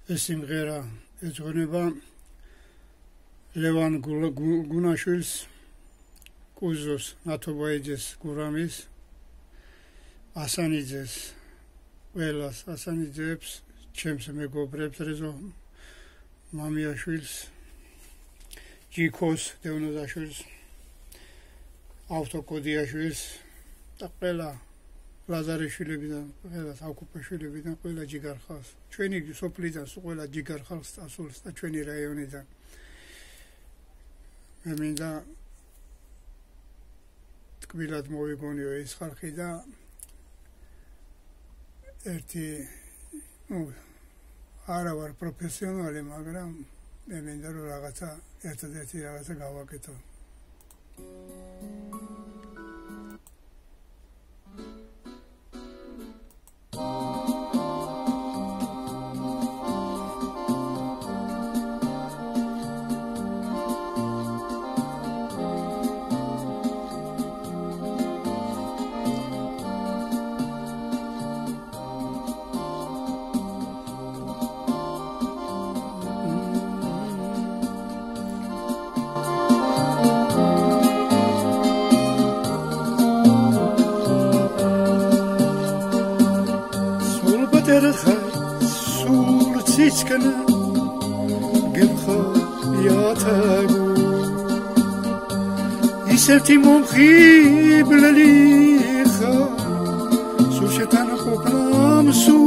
ეს სიმღერა ეძღვნება ლევან გუნაშვილს, კუზოს, ნათობაიძეს, გურამის, ასანიძეს, ყველას ასანიძეებს, ჩემს მეგობრებს, რეზო მამიაშვილს, ჯიქოს, დევნოზაშვილს, ავტოკოდიაშვილს და ყველა ლაზარიშვილებიდან, ყველა საუკუპაშვილებიდან, ყველა ჯიგარხალს. ჩვენი სოფლიდან ყველა ჯიგარხალს ასულს და ჩვენი რაიონიდან. მე მინდა თკბილად მოვიგონიო ეს ხალხი და ერთი არა ვარ პროფესიონალი, მაგრამ მე მინდა რომ რაღაცა ერთადერთი რაღაცა გავაკეთო. Sulcicana gibkha yatagu Iserti momkhib lalikha Sushetan qoplam su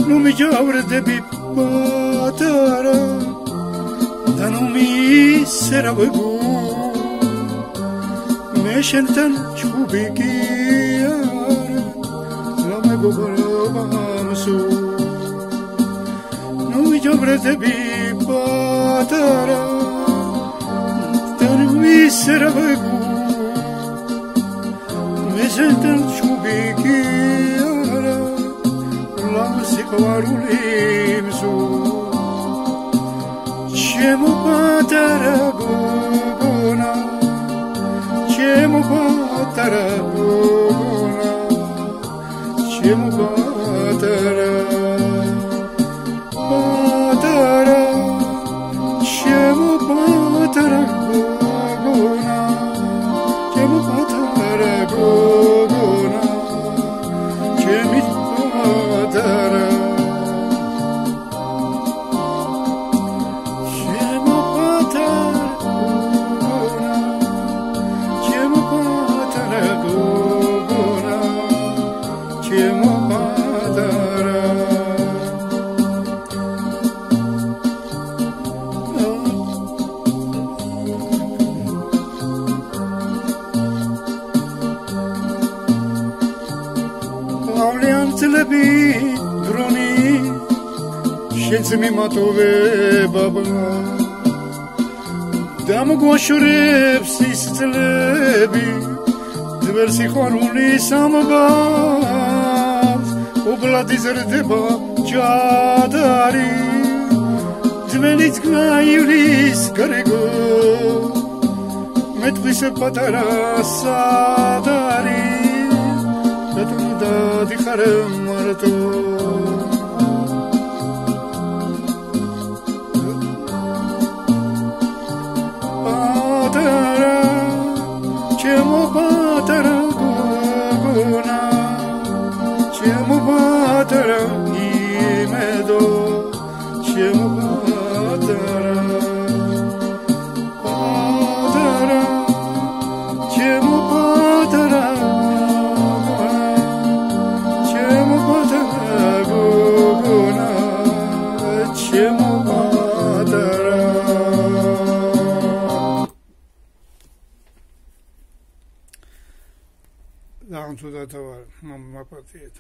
Numi jawrde bi patara Danumi seragu Meshentan chubiki Lama gobarabam su Numi jawrde bi patara Danumi seragu Meshentan chubiki Lama sikwarulim su Chemu patara gona Chemu patara gona Chemu patara patara Chemu patara gona Chemu patara gona Chemu patara Shenzmi matove baba Dam goshureb sistlebi Dversi khoruni samabaz Obladi zerdeba jadari Dvenit gnayulis garego Metqis patara sadari Datunda dikharem marto Chemu patara gona Chemu patara imedo Chemu patara patara Chemu patara Chemu patara gona Chemu patara Down to that, Mama Patriot.